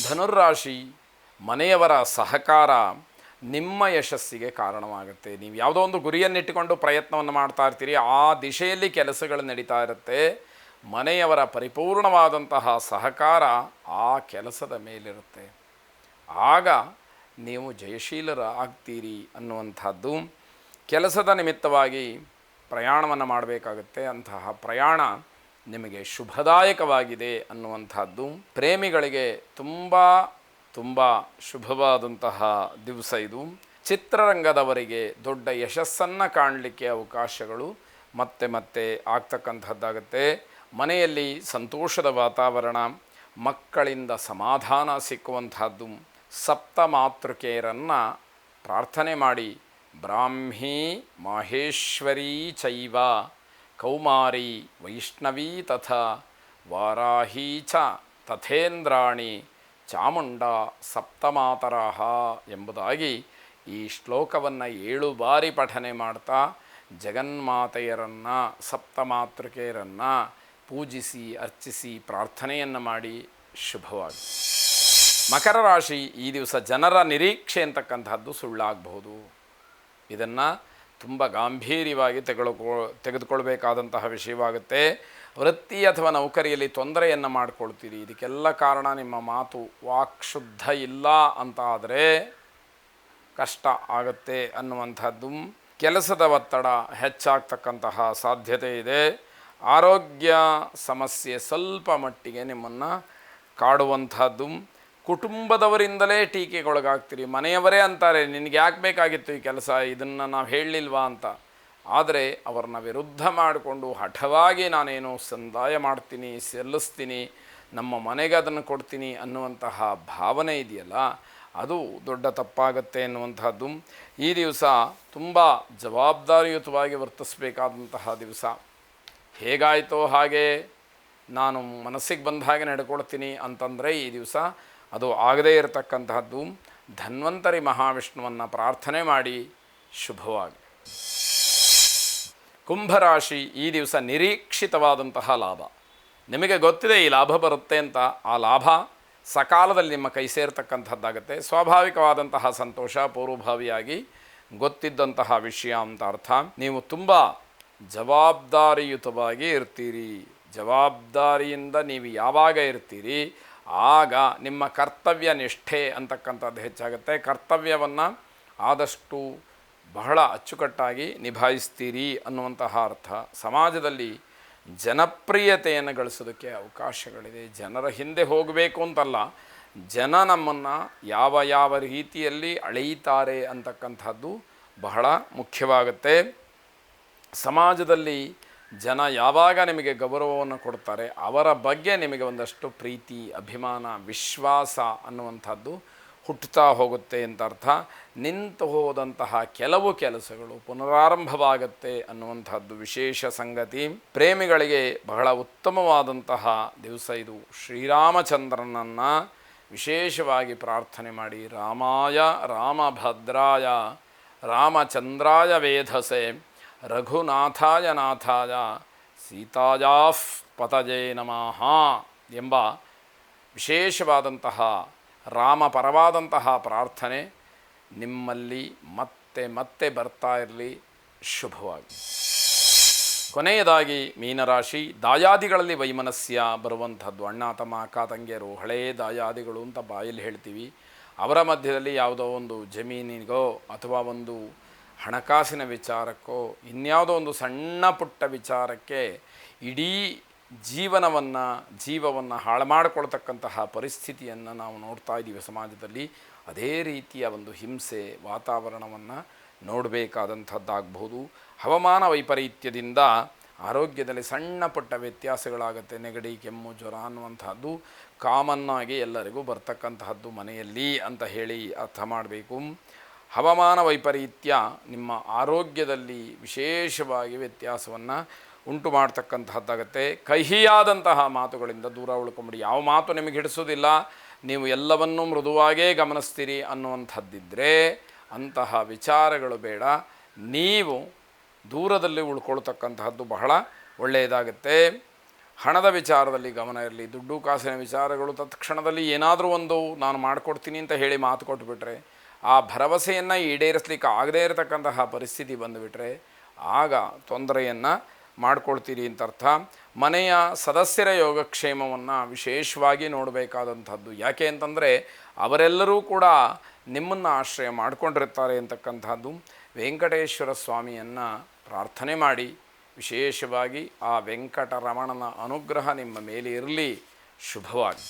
ಧನುರ್ರಾಶಿ ಮನೆಯವರ ಸಹಕಾರ ನಿಮ್ಮ ಯಶಸ್ಸಿಗೆ ಕಾರಣವಾಗುತ್ತೆ. ನೀವು ಯಾವುದೋ ಒಂದು ಗುರಿಯನ್ನಿಟ್ಟುಕೊಂಡು ಪ್ರಯತ್ನವನ್ನು ಮಾಡ್ತಾ ಇರ್ತೀರಿ, ಆ ದಿಶೆಯಲ್ಲಿ ಕೆಲಸಗಳು ನಡೀತಾ ಇರುತ್ತೆ. ಮನೆಯವರ ಪರಿಪೂರ್ಣವಾದಂತಹ ಸಹಕಾರ ಆ ಕೆಲಸದ ಮೇಲಿರುತ್ತೆ. ಆಗ ನೀವು ಜಯಶೀಲರ ಆಗ್ತೀರಿ ಅನ್ನುವಂಥದ್ದು. ಕೆಲಸದ ನಿಮಿತ್ತವಾಗಿ ಪ್ರಯಾಣವನ್ನು ಮಾಡಬೇಕಾಗುತ್ತೆ. ಅಂತಹ ಪ್ರಯಾಣ ನಿಮಗೆ ಶುಭದಾಯಕವಾಗಿದೆ ಅನ್ನುವಂಥದ್ದು. ಪ್ರೇಮಿಗಳಿಗೆ ತುಂಬ ಶುಭವಾದಂತಹ ದಿವಸ ಇದು. ಚಿತ್ರರಂಗದವರಿಗೆ ದೊಡ್ಡ ಯಶಸ್ಸನ್ನು ಕಾಣಲಿಕ್ಕೆ ಅವಕಾಶಗಳು ಮತ್ತೆ ಆಗ್ತಕ್ಕಂಥದ್ದಾಗುತ್ತೆ. ಮನೆಯಲ್ಲಿ ಸಂತೋಷದ ವಾತಾವರಣ, ಮಕ್ಕಳಿಂದ ಸಮಾಧಾನ ಸಿಕ್ಕುವಂಥದ್ದು. ಸಪ್ತ ಮಾತೃಕೆಯರನ್ನು ಪ್ರಾರ್ಥನೆ ಮಾಡಿ. ಬ್ರಾಹ್ಮೀ ಮಾಹೇಶ್ವರೀ ಚೈವ ಕೌಮಾರಿ ವೈಷ್ಣವೀ ತಥಾ ವಾರಾಹೀ ಚ ತಥೇಂದ್ರಾಣಿ ಚಾಮುಂಡ ಸಪ್ತಮಾತರಃ ಎಂಬುದಾಗಿ ಈ ಶ್ಲೋಕವನ್ನು 7 ಬಾರಿ ಪಠನೆ ಮಾಡ್ತಾ ಜಗನ್ಮಾತೆಯರನ್ನು, ಸಪ್ತಮಾತೃಕೆಯರನ್ನು ಪೂಜಿಸಿ ಅರ್ಚಿಸಿ ಪ್ರಾರ್ಥನೆಯನ್ನು ಮಾಡಿ ಶುಭವಾಗಿ. ಮಕರ ರಾಶಿ ಈ ದಿವಸ ಜನರ ನಿರೀಕ್ಷೆ ಅಂತಕ್ಕಂಥದ್ದು ಸುಳ್ಳಾಗಬಹುದು. ಇದನ್ನು ತುಂಬ ಗಾಂಭೀರ್ಯವಾಗಿ ತೆಗೆದುಕೊಳ್ಬೇಕಾದಂತಹ ವಿಷಯವಾಗುತ್ತೆ. ವೃತ್ತಿ ಅಥವಾ ನೌಕರಿಯಲ್ಲಿ ತೊಂದರೆಯನ್ನು ಮಾಡಿಕೊಳ್ತೀರಿ. ಇದಕ್ಕೆಲ್ಲ ಕಾರಣ ನಿಮ್ಮ ಮಾತು. ವಾಕ್ಶುದ್ಧ ಇಲ್ಲ ಅಂತ ಆದರೆ ಕಷ್ಟ ಆಗುತ್ತೆ ಅನ್ನುವಂಥದ್ದು. ಕೆಲಸದ ಒತ್ತಡ ಹೆಚ್ಚಾಗ್ತಕ್ಕಂತಹ ಸಾಧ್ಯತೆ ಇದೆ. ಆರೋಗ್ಯ ಸಮಸ್ಯೆ ಸ್ವಲ್ಪ ಮಟ್ಟಿಗೆ ನಿಮ್ಮನ್ನು ಕಾಡುವಂಥದ್ದು. ಕುಟುಂಬದವರಿಂದಲೇ ಟೀಕೆಗೊಳಗಾಗ್ತೀರಿ. ಮನೆಯವರೇ ಅಂತಾರೆ, ನಿನಗೆ ಯಾಕೆ ಬೇಕಾಗಿತ್ತು ಈ ಕೆಲಸ, ಇದನ್ನು ನಾವು ಹೇಳಲಿಲ್ವಾ ಅಂತ. ಆದರೆ ಅವ್ರನ್ನ ವಿರುದ್ಧ ಮಾಡಿಕೊಂಡು ಹಠವಾಗಿ ನಾನೇನು ಸಂದಾಯ ಮಾಡ್ತೀನಿ, ಸಲ್ಲಿಸ್ತೀನಿ, ನಮ್ಮ ಮನೆಗೆ ಅದನ್ನು ಕೊಡ್ತೀನಿ ಅನ್ನುವಂತಹ ಭಾವನೆ ಇದೆಯಲ್ಲ, ಅದು ದೊಡ್ಡ ತಪ್ಪಾಗತ್ತೆ ಎನ್ನುವಂಥದ್ದು. ಈ ದಿವಸ ತುಂಬ ಜವಾಬ್ದಾರಿಯುತವಾಗಿ ವರ್ತಿಸಬೇಕಾದಂತಹ ದಿವಸ. ಹೇಗಾಯಿತೋ ಹಾಗೆ ನಾನು ಮನಸ್ಸಿಗೆ ಬಂದ ಹಾಗೆ ನಡ್ಕೊಳ್ತೀನಿ ಅಂತಂದರೆ ಈ ದಿವಸ ಅದು ಆಗದೇ ಇರತಕ್ಕಂತಹದ್ದು. ಧನ್ವಂತರಿ ಮಹಾವಿಷ್ಣುವನ್ನು ಪ್ರಾರ್ಥನೆ ಮಾಡಿ ಶುಭವಾಗಿ. ಕುಂಭರಾಶಿ ಈ ದಿವಸ ನಿರೀಕ್ಷಿತವಾದಂತಹ ಲಾಭ. ನಿಮಗೆ ಗೊತ್ತಿದೆ ಈ ಲಾಭ ಬರುತ್ತೆ ಅಂತ. ಆ ಲಾಭ ಸಕಾಲದಲ್ಲಿ ನಿಮ್ಮ ಕೈ ಸೇರ್ತಕ್ಕಂಥದ್ದಾಗುತ್ತೆ. ಸ್ವಾಭಾವಿಕವಾದಂತಹ ಸಂತೋಷ, ಪೂರ್ವಭಾವಿಯಾಗಿ ಗೊತ್ತಿದ್ದಂತಹ ವಿಷಯ ಅಂತ ಅರ್ಥ. ನೀವು ತುಂಬ ಜವಾಬ್ದಾರಿಯುತವಾಗಿ ಇರ್ತೀರಿ. ಜವಾಬ್ದಾರಿಯಿಂದ ನೀವು ಯಾವಾಗ ಇರ್ತೀರಿ ಆಗ ನಿಮ್ಮ ಕರ್ತವ್ಯ ನಿಷ್ಠೆ ಅಂತಕ್ಕಂಥದ್ದು ಹೆಚ್ಚಾಗುತ್ತೆ. ಕರ್ತವ್ಯವನ್ನು ಆದಷ್ಟು ಬಹಳ ಅಚ್ಚುಕಟ್ಟಾಗಿ ನಿಭಾಯಿಸ್ತೀರಿ ಅನ್ನುವಂತಹ ಅರ್ಥ. ಸಮಾಜದಲ್ಲಿ ಜನಪ್ರಿಯತೆಯನ್ನು ಗಳಿಸೋದಕ್ಕೆ ಅವಕಾಶಗಳಿದೆ. ಜನರ ಹಿಂದೆ ಹೋಗಬೇಕು ಅಂತಲ್ಲ, ಜನ ನಮ್ಮನ್ನು ಯಾವ ರೀತಿಯಲ್ಲಿ ಅಳೆಯುತ್ತಾರೆ ಅಂತಕ್ಕಂಥದ್ದು ಬಹಳ ಮುಖ್ಯವಾಗುತ್ತೆ. ಸಮಾಜದಲ್ಲಿ ಜನ ಯಾವಾಗ ನಿಮಗೆ ಗೌರವವನ್ನು ಕೊಡ್ತಾರೆ, ಅವರ ಬಗ್ಗೆ ನಿಮಗೆ ಒಂದಷ್ಟು ಪ್ರೀತಿ, ಅಭಿಮಾನ, ವಿಶ್ವಾಸ ಅನ್ನುವಂಥದ್ದು ಹುಟ್ಟುತ್ತಾ ಹೋಗುತ್ತೆ ಅಂತ ಅರ್ಥ. ನಿಂತು ಹೋದಂತಹ ಕೆಲವು ಕೆಲಸಗಳು ಪುನರಾರಂಭವಾಗುತ್ತೆ ಅನ್ನುವಂಥದ್ದು ವಿಶೇಷ ಸಂಗತಿ. ಪ್ರೇಮಿಗಳಿಗೆ ಬಹಳ ಉತ್ತಮವಾದಂತಹ ದಿವಸ ಇದು. ಶ್ರೀರಾಮಚಂದ್ರನನ್ನು ವಿಶೇಷವಾಗಿ ಪ್ರಾರ್ಥನೆ ಮಾಡಿ. ರಾಮಾಯ ರಾಮಭದ್ರಾಯ ರಾಮಚಂದ್ರಾಯ ವೇಧಸೆ ರಘುನಾಥಾಯ ನಾಥಾಯ ಸೀತಾಯಾಃ ಪತಜೇ ನಮಃ ಎಂಬ ವಿಶೇಷವಾದಂತಹ ರಾಮಪರವಾದಂತಹ ಪ್ರಾರ್ಥನೆ ನಿಮ್ಮಲ್ಲಿ ಮತ್ತೆ ಬರ್ತಾ ಇರಲಿ. ಶುಭವಾಗಿ. ಕೊನೆಯದಾಗಿ ಮೀನರಾಶಿ, ದಾಯಾದಿಗಳಲ್ಲಿ ವೈಮನಸ್ಯ ಬರುವಂಥದ್ದು. ಅಣ್ಣ ತಮ್ಮ, ಅಕ್ಕ ತಂಗಿಯರು, ಹಳೇ ದಾಯಾದಿಗಳು ಅಂತ ಬಾಯಲ್ಲಿ ಹೇಳ್ತೀವಿ. ಅವರ ಮಧ್ಯದಲ್ಲಿ ಯಾವುದೋ ಒಂದು ಜಮೀನಿಗೋ ಅಥವಾ ಒಂದು ಹಣಕಾಸಿನ ವಿಚಾರಕ್ಕೋ ಇನ್ಯಾವುದೋ ಒಂದು ಸಣ್ಣ ಪುಟ್ಟ ವಿಚಾರಕ್ಕೆ ಇಡೀ ಜೀವವನ್ನು ಹಾಳು ಮಾಡಿಕೊಳ್ತಕ್ಕಂತಹ ಪರಿಸ್ಥಿತಿಯನ್ನು ನಾವು ನೋಡ್ತಾ ಇದ್ದೀವಿ ಸಮಾಜದಲ್ಲಿ. ಅದೇ ರೀತಿಯ ಒಂದು ಹಿಂಸೆ ವಾತಾವರಣವನ್ನು ನೋಡಬೇಕಾದಂಥದ್ದಾಗಬಹುದು. ಹವಾಮಾನ ವೈಪರೀತ್ಯದಿಂದ ಆರೋಗ್ಯದಲ್ಲಿ ಸಣ್ಣ ಪುಟ್ಟ ವ್ಯತ್ಯಾಸಗಳಾಗುತ್ತೆ. ನೆಗಡಿ, ಕೆಮ್ಮು, ಜ್ವರ ಅನ್ನುವಂಥದ್ದು ಕಾಮನ್ನಾಗಿ ಎಲ್ಲರಿಗೂ ಬರ್ತಕ್ಕಂತಹದ್ದು ಮನೆಯಲ್ಲಿ ಅಂತ ಹೇಳಿ ಅರ್ಥ ಮಾಡಬೇಕು. ಹವಾಮಾನ ವೈಪರೀತ್ಯ ನಿಮ್ಮ ಆರೋಗ್ಯದಲ್ಲಿ ವಿಶೇಷವಾಗಿ ವ್ಯತ್ಯಾಸವನ್ನು ಉಂಟು ಮಾಡ್ತಕ್ಕಂತಹದ್ದಾಗತ್ತೆ. ಕಹಿಯಾದಂತಹ ಮಾತುಗಳಿಂದ ದೂರ ಉಳ್ಕೊಂಬಿಡಿ. ಯಾವ ಮಾತು ನಿಮಗೆ ಹಿಡಿಸೋದಿಲ್ಲ, ನೀವು ಎಲ್ಲವನ್ನೂ ಮೃದುವಾಗೇ ಗಮನಿಸ್ತೀರಿ ಅನ್ನುವಂಥದ್ದಿದ್ದರೆ ಅಂತಹ ವಿಚಾರಗಳು ಬೇಡ. ನೀವು ದೂರದಲ್ಲಿ ಉಳ್ಕೊಳ್ತಕ್ಕಂತಹದ್ದು ಬಹಳ ಒಳ್ಳೆಯದಾಗುತ್ತೆ. ಹಣದ ವಿಚಾರದಲ್ಲಿ ಗಮನ ಇರಲಿ. ದುಡ್ಡು ಕಾಸಿನ ವಿಚಾರಗಳು ತತ್ಕ್ಷಣದಲ್ಲಿ ಏನಾದರೂ ಒಂದು ನಾನು ಮಾಡಿಕೊಡ್ತೀನಿ ಅಂತ ಹೇಳಿ ಮಾತು ಕೊಟ್ಟುಬಿಟ್ರೆ ಆ ಭರವಸೆಯನ್ನು ಈಡೇರಿಸಲಿಕ್ಕೆ ಆಗದೇ ಇರತಕ್ಕಂತಹ ಪರಿಸ್ಥಿತಿ ಬಂದುಬಿಟ್ರೆ ಆಗ ತೊಂದರೆಯನ್ನು ಮಾಡ್ಕೊಳ್ತೀರಿ ಅಂತ ಅರ್ಥ. ಮನೆಯ ಸದಸ್ಯರ ಯೋಗಕ್ಷೇಮವನ್ನು ವಿಶೇಷವಾಗಿ ನೋಡಬೇಕಾದಂಥದ್ದು. ಯಾಕೆ ಅಂತಂದರೆ ಅವರೆಲ್ಲರೂ ಕೂಡ ನಿಮ್ಮನ್ನು ಆಶ್ರಯ ಮಾಡಿಕೊಂಡಿರ್ತಾರೆ ಅಂತಕ್ಕಂಥದ್ದು. ವೆಂಕಟೇಶ್ವರ ಸ್ವಾಮಿಯನ್ನು ಪ್ರಾರ್ಥನೆ ಮಾಡಿ. ವಿಶೇಷವಾಗಿ ಆ ವೆಂಕಟರಮಣನ ಅನುಗ್ರಹ ನಿಮ್ಮ ಮೇಲೆ ಇರಲಿ. ಶುಭವಾಗಿ.